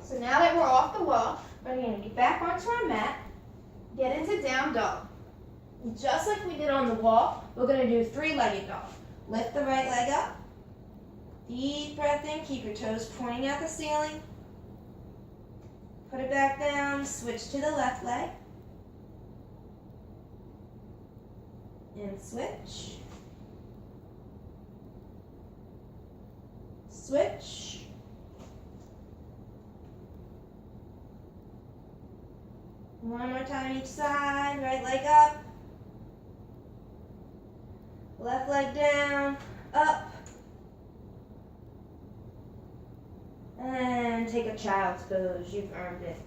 So now that we're off the wall, we're going to get back onto our mat, get into down dog. Just like we did on the wall, we're going to do three-legged dog. Lift the right leg up. Deep breath in. Keep your toes pointing at the ceiling. Put it back down. Switch to the left leg. And switch. Switch. One more time each side. Right leg up. Left leg down. Up. And take a child's pose. You've earned it.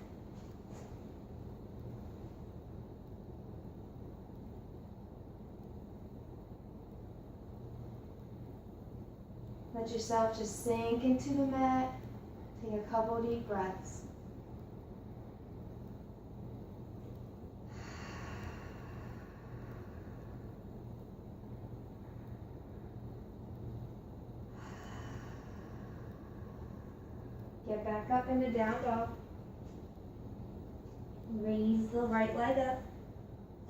Let yourself just sink into the mat. Take a couple deep breaths. Get back up into down dog. Raise the right leg up.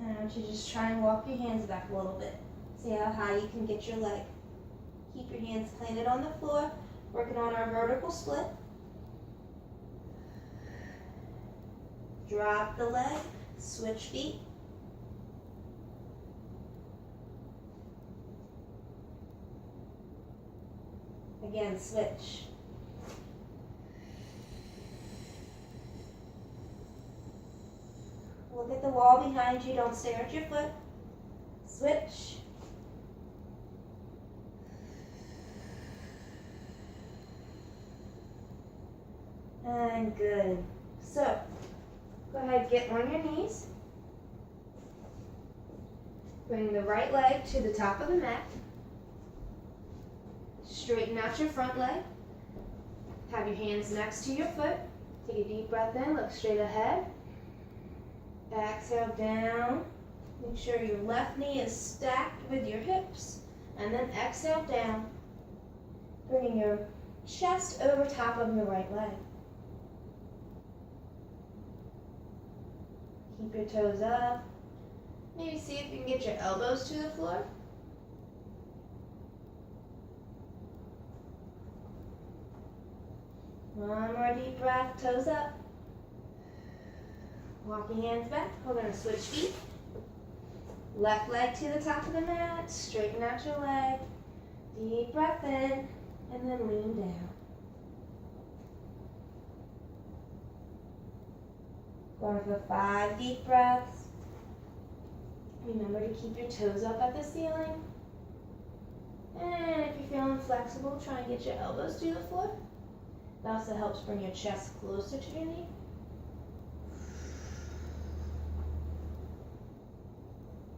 And I want you to just try and walk your hands back a little bit. See how high you can get your leg. Keep your hands planted on the floor. Working on our vertical split. Drop the leg. Switch feet. Again, switch. Look at the wall behind you. Don't stare at your foot. Switch. And good. So, go ahead, get on your knees. Bring the right leg to the top of the mat. Straighten out your front leg. Have your hands next to your foot. Take a deep breath in. Look straight ahead. Exhale down. Make sure your left knee is stacked with your hips. And then exhale down. Bringing your chest over top of your right leg. Keep your toes up. Maybe see if you can get your elbows to the floor. One more deep breath, toes up. Walk your hands back. We're going to switch feet. Left leg to the top of the mat. Straighten out your leg. Deep breath in. And then lean down. Going for 5 deep breaths. Remember to keep your toes up at the ceiling. And if you're feeling flexible, try and get your elbows to the floor. It also helps bring your chest closer to your knee.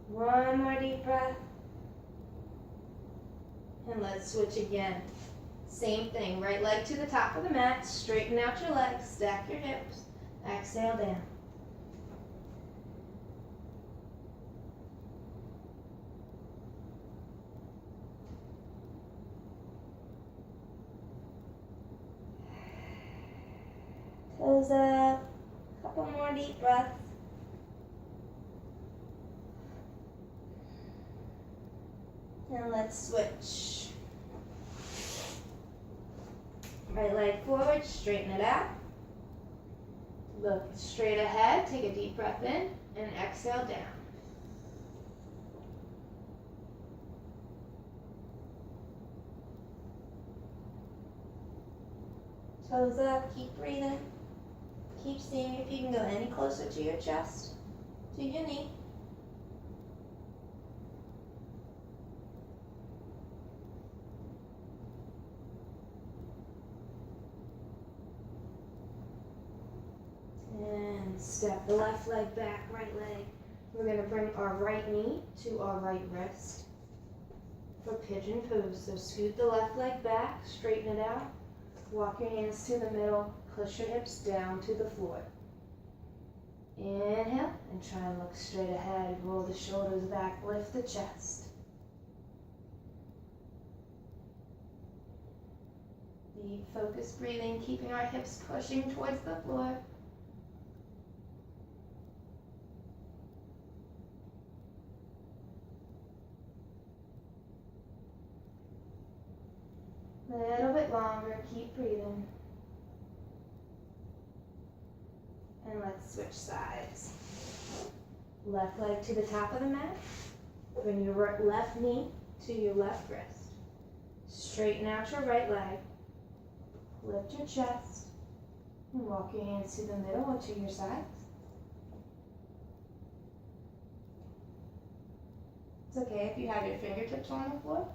One more deep breath. And let's switch again. Same thing, right leg to the top of the mat, straighten out your legs, stack your hips, exhale down. Toes up, couple more deep breaths. And let's switch. Right leg forward, straighten it out. Look straight ahead, take a deep breath in, and exhale down. Toes up, keep breathing. Keep seeing if you can go any closer to your chest, to your knee. And step the left leg back, right leg. We're going to bring our right knee to our right wrist for pigeon pose. So scoot the left leg back, straighten it out. Walk your hands to the middle, push your hips down to the floor. Inhale, and try and look straight ahead. Roll the shoulders back, lift the chest. Deep focused breathing, keeping our hips pushing towards the floor. A little bit longer, keep breathing. And let's switch sides. Left leg to the top of the mat. Bring your left knee to your left wrist. Straighten out your right leg. Lift your chest. And walk your hands to the middle or to your sides. It's okay if you have your fingertips on the floor.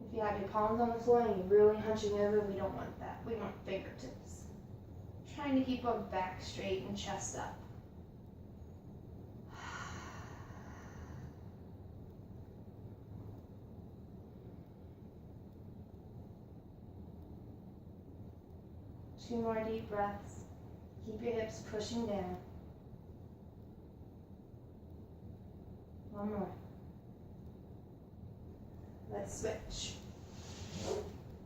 If you have your palms on the floor and you're really hunching over, we don't want that. We want fingertips. Trying to keep our back straight and chest up. Two more deep breaths. Keep your hips pushing down. One more. Let's switch.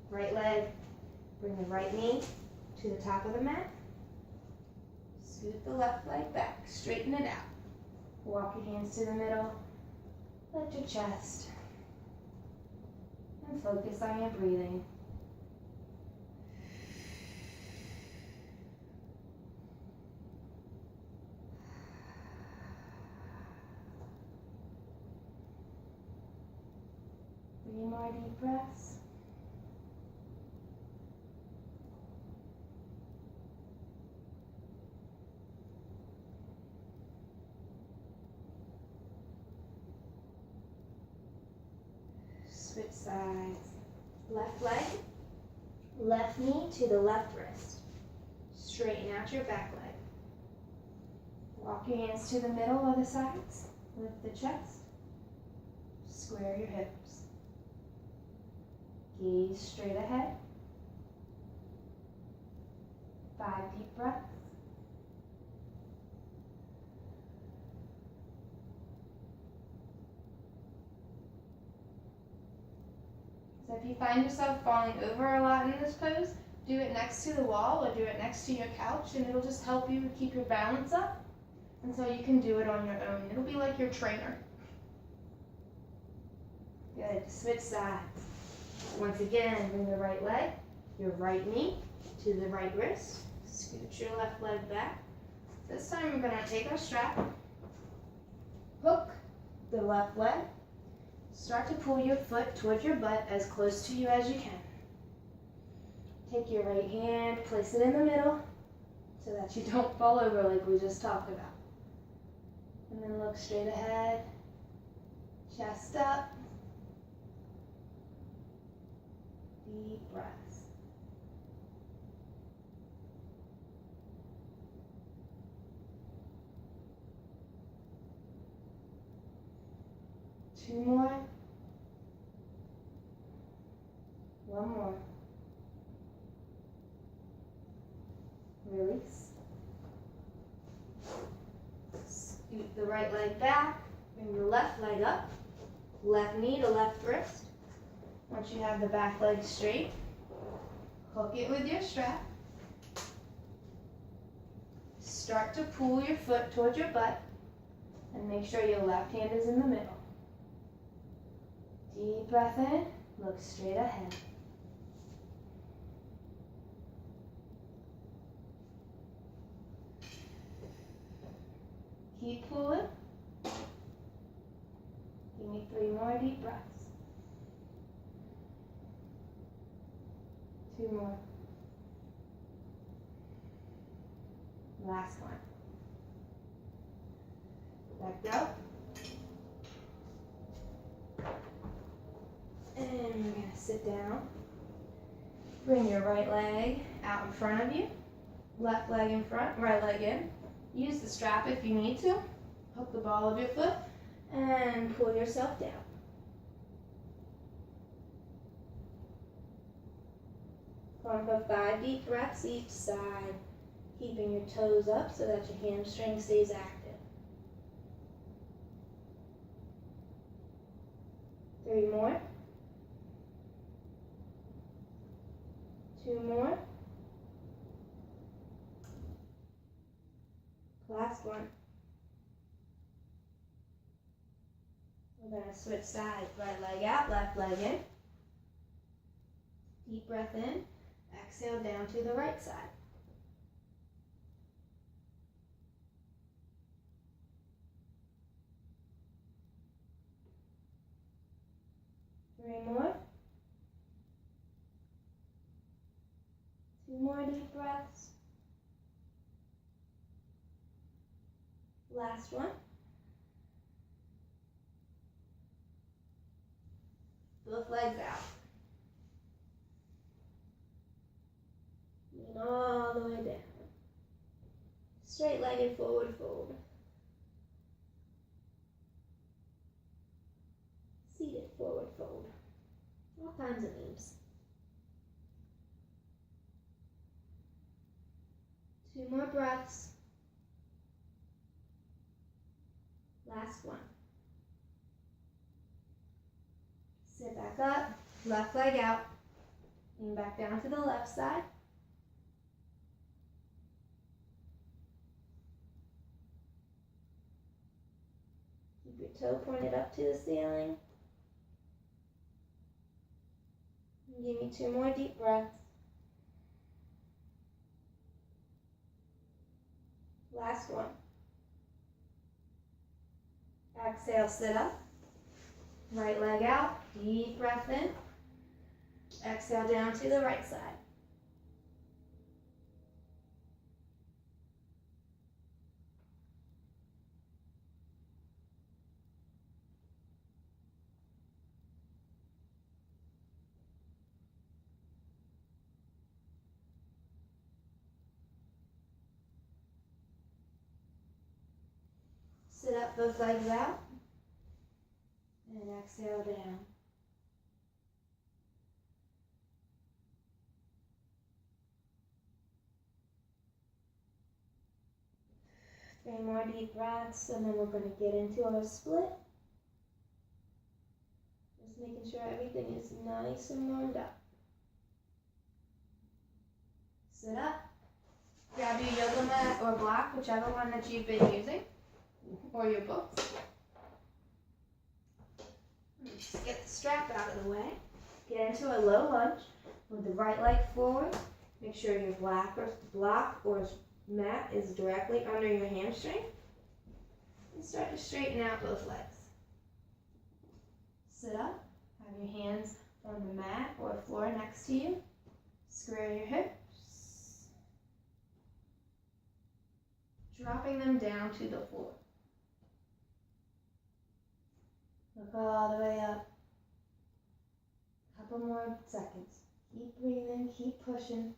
Right leg, bring the right knee to the top of the mat. Scoot the left leg back, straighten it out. Walk your hands to the middle, lift your chest, and focus on your breathing. Three more deep breaths. Switch sides. Left leg, left knee to the left wrist. Straighten out your back leg. Walk your hands to the middle or the sides. Lift the chest. Square your hips. Gaze straight ahead. 5 deep breaths. So if you find yourself falling over a lot in this pose, do it next to the wall or do it next to your couch, and it'll just help you keep your balance up until you can do it on your own. It'll be like your trainer. Good. Switch sides. Once again, bring the right leg, your right knee to the right wrist. Scoot your left leg back. This time we're going to take our strap, hook the left leg, start to pull your foot towards your butt as close to you as you can. Take your right hand, place it in the middle so that you don't fall over like we just talked about. And then look straight ahead, chest up. Deep breaths. Two more. One more. Release. Scoot the right leg back. Bring the left leg up. Left knee to left wrist. Once you have the back leg straight, hook it with your strap. Start to pull your foot towards your butt and make sure your left hand is in the middle. Deep breath in, look straight ahead. Keep pulling. Give me 3 more deep breaths. 2 more. Last one. Let go. And we're going to sit down. Bring your right leg out in front of you. Left leg in front, right leg in. Use the strap if you need to. Hook the ball of your foot and pull yourself down. Going for 5 deep breaths each side, keeping your toes up so that your hamstring stays active. 3 more. 2 2 more. Last one. We're going to switch sides. Right leg out, left leg in. Deep breath in. Exhale down to the right side. Three more. 2 more deep breaths. Last one. Both legs out. Lean all the way down. Straight-legged forward fold. Seated forward fold. All kinds of names. 2 more breaths. Last one. Sit back up, left leg out. Lean back down to the left side. Keep your toe pointed up to the ceiling. And give me 2 more deep breaths. Last one. Exhale, sit up. Right leg out. Deep breath in. Exhale down to the right side. Sit up, both legs out. And exhale down. Three more deep breaths, and then we're going to get into our split. Just making sure everything is nice and warmed up. Sit up. Grab your yoga mat or block, whichever one that you've been using, or your books. Just get the strap out of the way. Get into a low lunge with the right leg forward. Make sure your block or mat is directly under your hamstring. And start to straighten out both legs. Sit up. Have your hands on the mat or floor next to you. Square your hips. Dropping them down to the floor. Look all the way up. Couple more seconds. Keep breathing, keep pushing.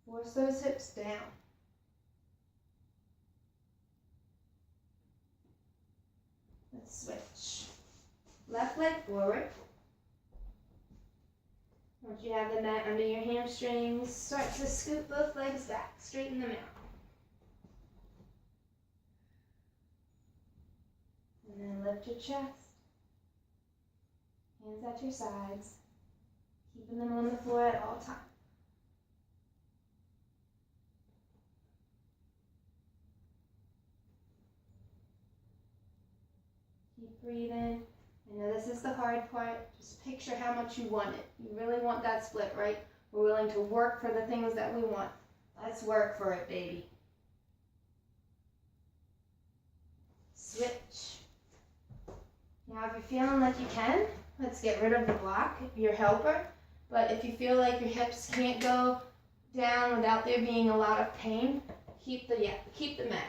Force those hips down. Let's switch. Left leg forward. Once you have the mat under your hamstrings, start to scoot both legs back. Straighten them out. And then lift your chest. Hands at your sides. Keeping them on the floor at all times. Keep breathing. I know this is the hard part. Just picture how much you want it. You really want that split, right? We're willing to work for the things that we want. Let's work for it, baby. Switch. Now if you're feeling like you can, let's get rid of the block, your helper. But if you feel like your hips can't go down without there being a lot of pain, keep the mat.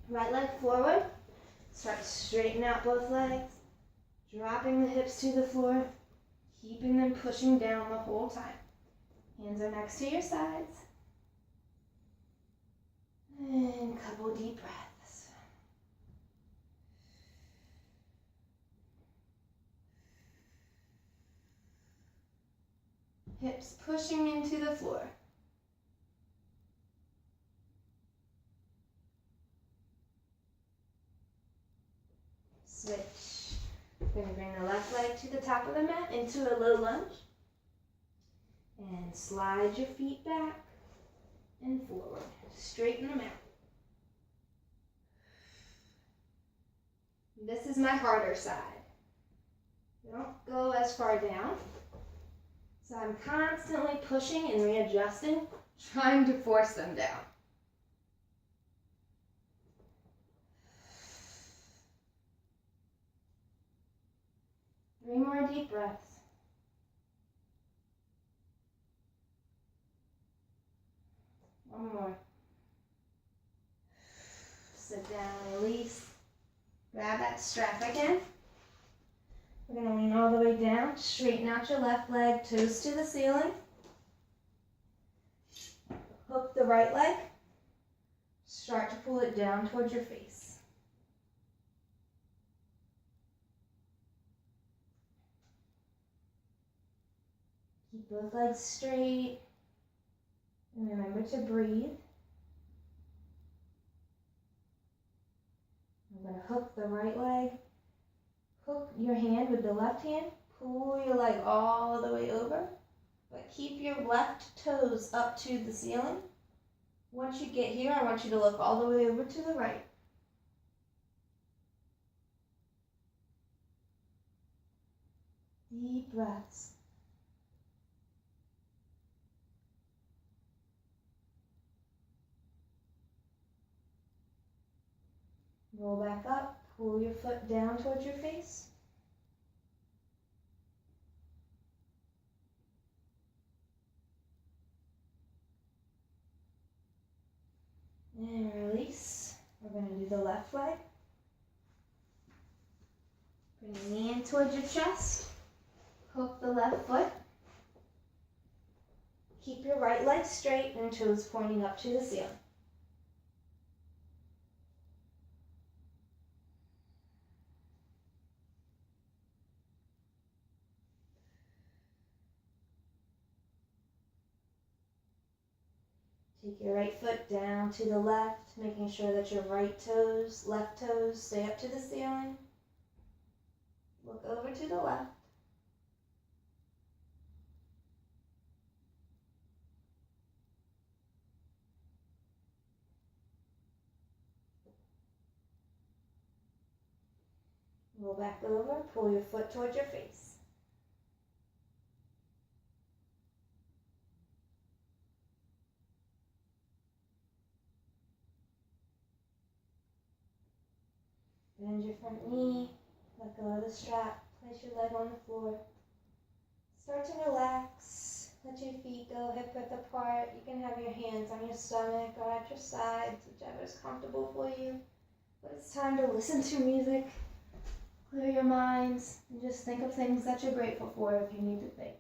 Right leg forward. Start to straighten out both legs. Dropping the hips to the floor. Keeping them pushing down the whole time. Hands are next to your sides. And a couple deep breaths. Hips pushing into the floor. Switch. We're going to bring the left leg to the top of the mat into a low lunge. And slide your feet back and forward. Straighten them out. This is my harder side. Don't go as far down. So I'm constantly pushing and readjusting, trying to force them down. Three more deep breaths. One more. Sit down, release. Grab that strap again. We're going to lean all the way down. Straighten out your left leg, toes to the ceiling. Hook the right leg. Start to pull it down towards your face. Keep both legs straight. And remember to breathe. I'm going to hook the right leg. Hook your hand with the left hand. Pull your leg all the way over. But keep your left toes up to the ceiling. Once you get here, I want you to look all the way over to the right. Deep breaths. Roll back up, pull your foot down towards your face. And release. We're going to do the left leg. Bring your knee in towards your chest. Hook the left foot. Keep your right leg straight and toes pointing up to the ceiling. Take your right foot down to the left, making sure that your right toes, left toes stay up to the ceiling. Look over to the left. Roll back over, pull your foot towards your face. Bend your front knee, let go of the strap, place your leg on the floor. Start to relax, let your feet go hip width apart. You can have your hands on your stomach or at your sides, whichever is comfortable for you. But it's time to listen to music, clear your minds, and just think of things that you're grateful for if you need to think.